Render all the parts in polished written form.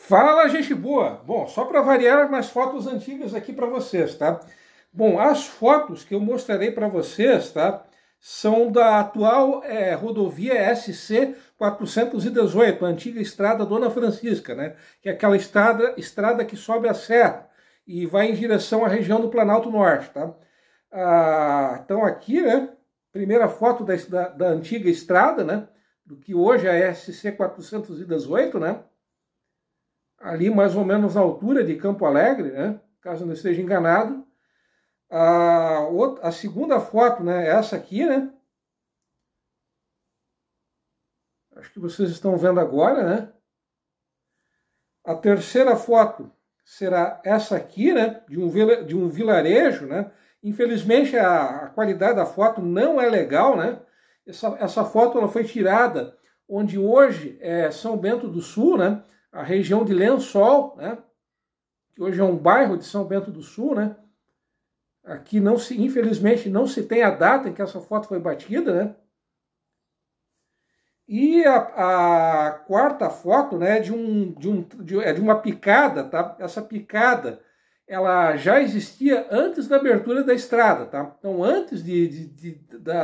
Fala, gente boa! Bom, só para variar umas fotos antigas aqui para vocês, tá? Bom, as fotos que eu mostrarei para vocês, tá? São da atual rodovia SC 418, a antiga estrada Dona Francisca, né? Que é aquela estrada que sobe a serra e vai em direção à região do Planalto Norte, tá? Então aqui, né? Primeira foto da antiga estrada, né? Do que hoje é a SC 418, né? Ali mais ou menos na altura de Campo Alegre, né? Caso não esteja enganado. A segunda foto, né? Essa aqui, né? Acho que vocês estão vendo agora, né? A terceira foto será essa aqui, né? De um vilarejo, né? Infelizmente a qualidade da foto não é legal, né? Essa foto ela foi tirada onde hoje é São Bento do Sul, né? A região de Lençol, né? Que hoje é um bairro de São Bento do Sul, né? Aqui infelizmente não se tem a data em que essa foto foi batida, né? E a quarta foto, né, de uma picada, tá? Essa picada, ela já existia antes da abertura da estrada, tá? Então, antes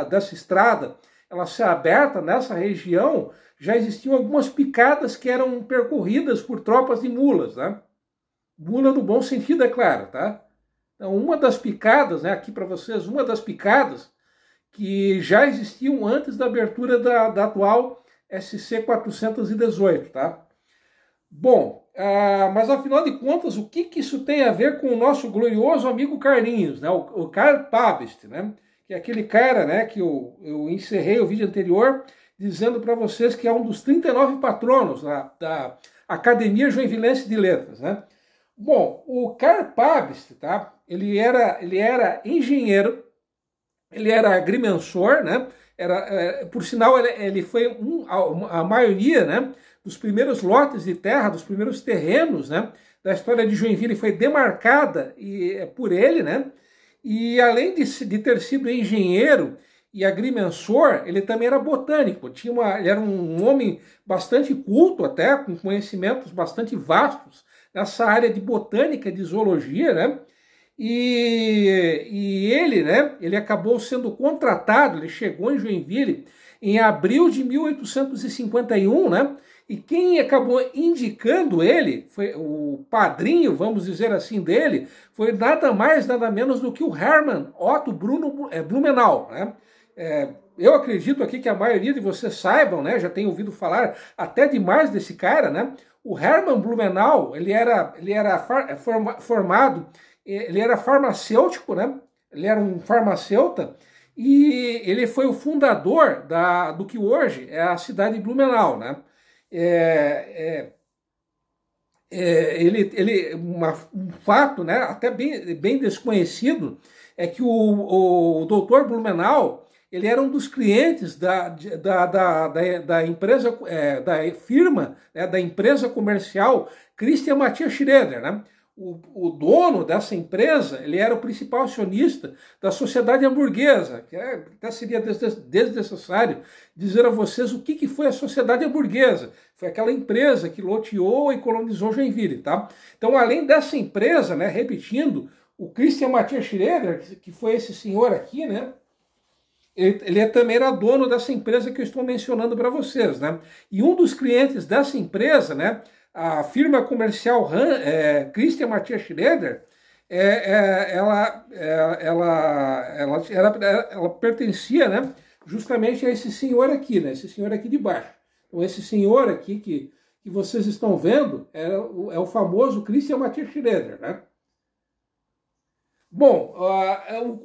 dessa estrada ela ser aberta nessa região, já existiam algumas picadas que eram percorridas por tropas de mulas, né? Mula no bom sentido, é claro, tá? Então, uma das picadas, né, aqui para vocês, uma das picadas que já existiam antes da abertura da atual SC 418, tá? Bom, mas afinal de contas, o que isso tem a ver com o nosso glorioso amigo Carlinhos, né? O Karl Pabst, né? Que é aquele cara, né, que eu encerrei o vídeo anterior dizendo para vocês que é um dos 39 patronos da Academia Joinvilense de Letras, né? Bom, o Karl Pabst, tá? Ele era engenheiro, ele era agrimensor, né? Por sinal, ele foi a maioria, né, dos primeiros lotes de terra, dos primeiros terrenos, né, da história de Joinville foi demarcada por ele, né? E além de ter sido engenheiro e agrimensor, ele também era botânico. Ele era um homem bastante culto, até com conhecimentos bastante vastos nessa área de botânica, de zoologia, né? E ele, né? Ele acabou sendo contratado. Ele chegou em Joinville em abril de 1851, né? E quem acabou indicando ele, foi o padrinho, vamos dizer assim, dele, foi nada mais, nada menos do que o Hermann Otto Blumenau, né? Eu acredito aqui que a maioria de vocês saibam, né? Já tem ouvido falar até demais desse cara, né? O Hermann Blumenau, ele era formado, ele era farmacêutico, né? Ele era um farmacêuta e ele foi o fundador do que hoje é a cidade de Blumenau, né? Um fato, né, até bem desconhecido, é que o Dr. Blumenau, ele era um dos clientes da empresa, da firma, né, da empresa comercial Christian Matthias Schroeder, né? O dono dessa empresa, ele era o principal acionista da sociedade hamburguesa, que até seria desnecessário dizer a vocês o que foi a sociedade hamburguesa. Foi aquela empresa que loteou e colonizou Joinville, tá? Então, além dessa empresa, né, repetindo, o Christian Matthias Schroeder, que foi esse senhor aqui, né? Ele também era dono dessa empresa que eu estou mencionando para vocês, né? E um dos clientes dessa empresa, né, a firma comercial Christian Matthias Schroeder, ela pertencia, né, justamente a esse senhor aqui, né, esse senhor aqui de baixo. Então, esse senhor aqui que vocês estão vendo é o famoso Christian Matthias Schroeder, né? Bom,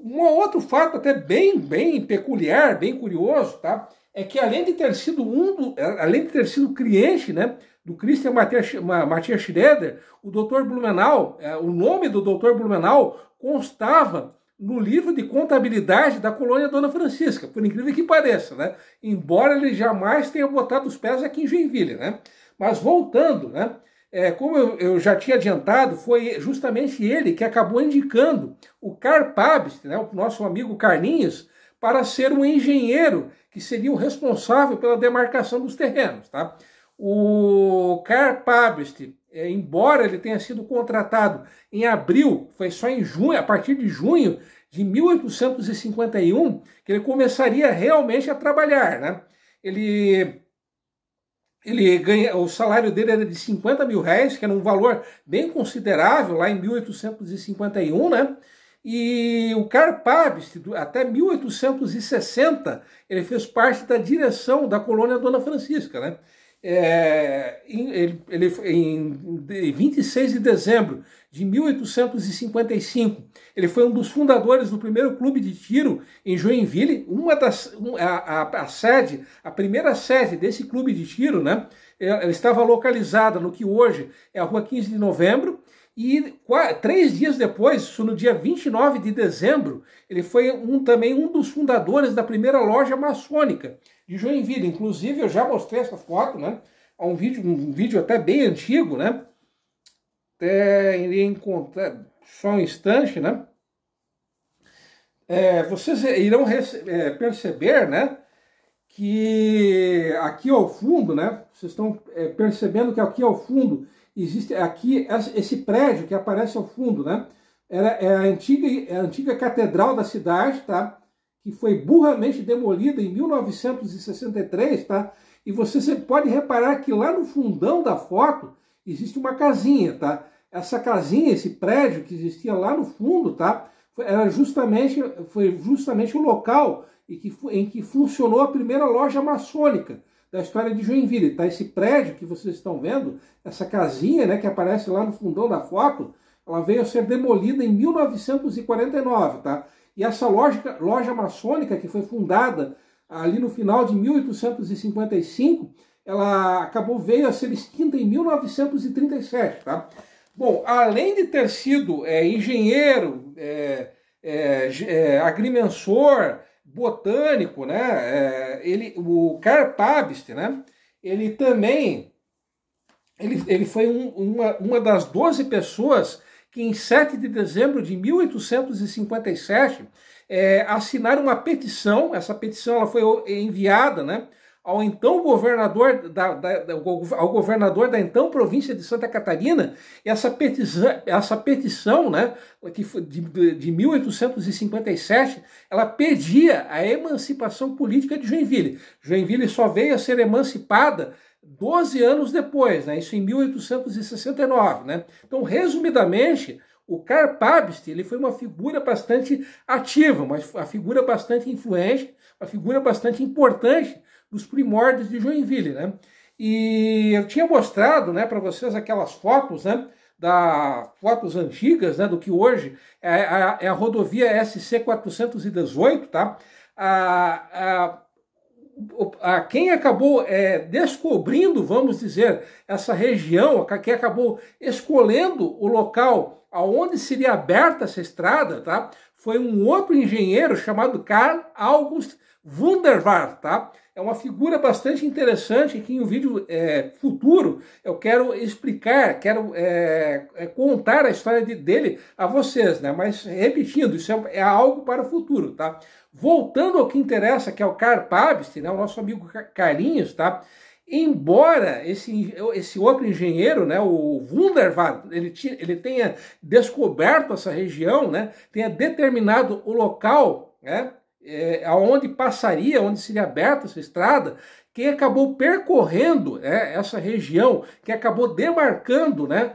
um outro fato até bem peculiar, bem curioso, tá? É que além de ter sido cliente, né, do Christian Matthias Schroeder, o Dr. Blumenau, o nome do Dr. Blumenau constava no livro de contabilidade da colônia Dona Francisca, por incrível que pareça, né? Embora ele jamais tenha botado os pés aqui em Joinville, né? Mas voltando, né? Como eu já tinha adiantado, foi justamente ele que acabou indicando o Karl Pabst, né, o nosso amigo Carlinhos, para ser um engenheiro que seria o responsável pela demarcação dos terrenos, tá? O Karl-Pabst, embora ele tenha sido contratado em abril, foi só em junho, a partir de junho de 1851, que ele começaria realmente a trabalhar, né? Ele ganha, o salário dele era de 50 mil réis, que era um valor bem considerável lá em 1851, né? E o Karl-Pabst, até 1860, ele fez parte da direção da colônia Dona Francisca, né? Em 26 de dezembro de 1855, ele foi um dos fundadores do primeiro clube de tiro em Joinville, a primeira sede desse clube de tiro, né? Ela estava localizada no que hoje é a Rua 15 de Novembro, e 3 dias depois, no dia 29 de dezembro, ele foi também um dos fundadores da primeira loja maçônica de Joinville. Inclusive, eu já mostrei essa foto, né? Há um vídeo até bem antigo, né? Até irei encontrar só um instante, né? Vocês irão perceber, né? Que aqui ao fundo, né? Vocês estão percebendo que aqui ao fundo existe aqui esse prédio que aparece ao fundo, né? É a antiga catedral da cidade, tá? Que foi burramente demolida em 1963, tá? E você pode reparar que lá no fundão da foto existe uma casinha, tá? Essa casinha, esse prédio que existia lá no fundo, tá? Foi justamente o local em que funcionou a primeira loja maçônica da história de Joinville, tá? Esse prédio que vocês estão vendo, essa casinha, né, que aparece lá no fundão da foto, ela veio a ser demolida em 1949, tá? E essa loja maçônica que foi fundada ali no final de 1855, ela veio a ser extinta em 1937, tá? Bom, além de ter sido engenheiro, agrimensor, botânico, né? O Karl-Pabst, né? Ele também foi uma das 12 pessoas que em 7 de dezembro de 1857 assinaram uma petição. Essa petição ela foi enviada, né, ao então governador ao governador da então província de Santa Catarina. E essa petição, né, que foi de 1857, ela pedia a emancipação política de Joinville. Joinville só veio a ser emancipada 12 anos depois, né? Isso em 1869, né? Então, resumidamente, o Karl-Pabst ele foi uma figura bastante ativa, uma figura bastante influente, uma figura bastante importante dos primórdios de Joinville, né? E eu tinha mostrado, né, para vocês aquelas fotos, né, fotos antigas, né, do que hoje é a rodovia SC 418, tá? Quem acabou descobrindo, vamos dizer, essa região, quem acabou escolhendo o local aonde seria aberta essa estrada, tá? Foi um outro engenheiro chamado Carl August Wunderwart, tá? É uma figura bastante interessante que em um vídeo futuro eu quero explicar, quero contar a história dele a vocês, né? Mas repetindo, isso é algo para o futuro, tá? Voltando ao que interessa, que é o Karl-Pabst, né? O nosso amigo Carlinhos, tá? Embora esse outro engenheiro, né, o Wunderwart, ele tenha descoberto essa região, né, tenha determinado o local, né, aonde onde seria aberta essa estrada, quem acabou percorrendo essa região, que acabou demarcando, né,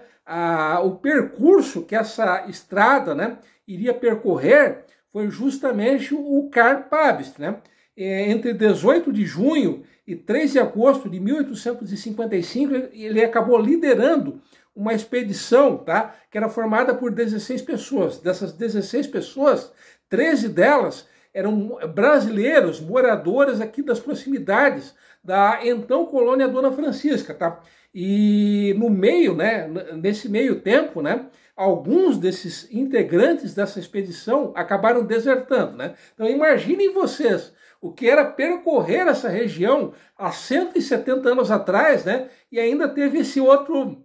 o percurso que essa estrada, né, iria percorrer, foi justamente o Karl-Pabst, né? Entre 18 de junho e 3 de agosto de 1855, ele acabou liderando uma expedição, tá? Que era formada por 16 pessoas. Dessas 16 pessoas, 13 delas eram brasileiros, moradores aqui das proximidades da então colônia Dona Francisca, tá? E no meio, né, nesse meio tempo, né, alguns desses integrantes dessa expedição acabaram desertando, né? Então imaginem vocês o que era percorrer essa região há 170 anos atrás, né? E ainda teve esse outro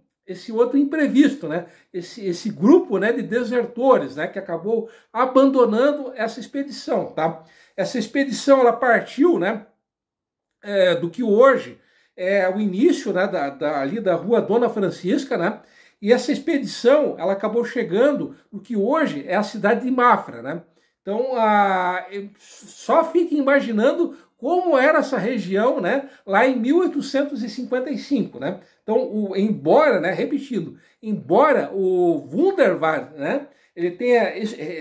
imprevisto, né? Esse grupo, né, de desertores, né, que acabou abandonando essa expedição, tá? Essa expedição ela partiu, né, do que hoje o início, né, ali da Rua Dona Francisca, né? E essa expedição, ela acabou chegando no que hoje é a cidade de Mafra, né? Então, só fiquem imaginando como era essa região, né, lá em 1855, né? Então, embora, né, repetindo, embora o Wunderwald, né, ele tenha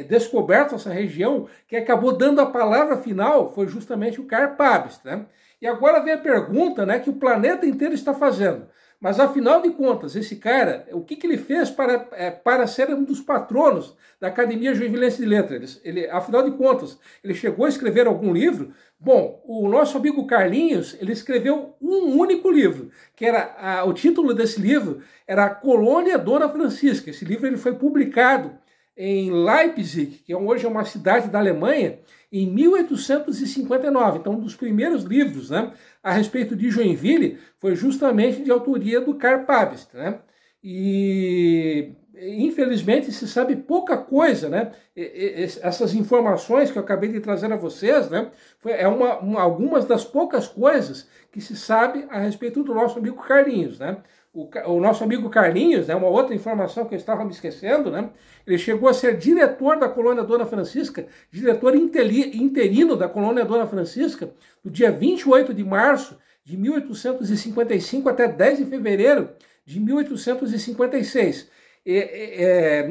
descoberto essa região, que acabou dando a palavra final foi justamente o Karl Pabst, né? E agora vem a pergunta, né, que o planeta inteiro está fazendo. Mas, afinal de contas, esse cara, o que ele fez para ser um dos patronos da Academia Joinvilense de Letras? Afinal de contas, ele chegou a escrever algum livro? Bom, o nosso amigo Carlinhos, ele escreveu um único livro, que era o título desse livro era A Colônia Dona Francisca. Esse livro ele foi publicado em Leipzig, que hoje é uma cidade da Alemanha, em 1859. Então, um dos primeiros livros, né, a respeito de Joinville foi justamente de autoria do Karl Pabst, né? E infelizmente se sabe pouca coisa, né? Essas informações que eu acabei de trazer a vocês, né? Algumas das poucas coisas que se sabe a respeito do nosso amigo Carlinhos, né? O nosso amigo Carlinhos, né, uma outra informação que eu estava me esquecendo, né, ele chegou a ser diretor da Colônia Dona Francisca, diretor interino da Colônia Dona Francisca, do dia 28 de março de 1855 até 10 de fevereiro de 1856. Ele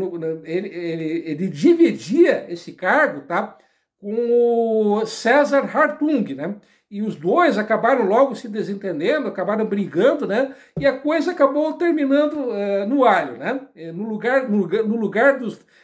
dividia esse cargo, tá, com o César Hartung, né? E os dois acabaram logo se desentendendo, acabaram brigando, né? E a coisa acabou terminando no alho, né? No lugar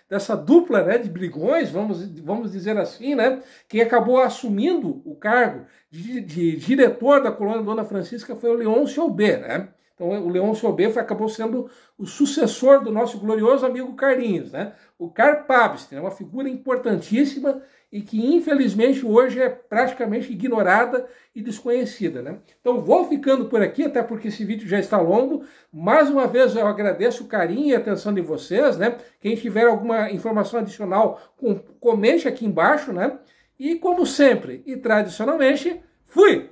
dessa dupla, né, de brigões, vamos dizer assim, né? Quem acabou assumindo o cargo de diretor da Colônia Dona Francisca foi o Leôncio Aubé, né? Então, o Leôncio Aubé acabou sendo o sucessor do nosso glorioso amigo Carlinhos, né? O Karl Pabst é uma figura importantíssima e que, infelizmente, hoje é praticamente ignorada e desconhecida, né? Então, vou ficando por aqui, até porque esse vídeo já está longo. Mais uma vez, eu agradeço o carinho e a atenção de vocês, né? Quem tiver alguma informação adicional, comente aqui embaixo, né? E, como sempre, e tradicionalmente, fui!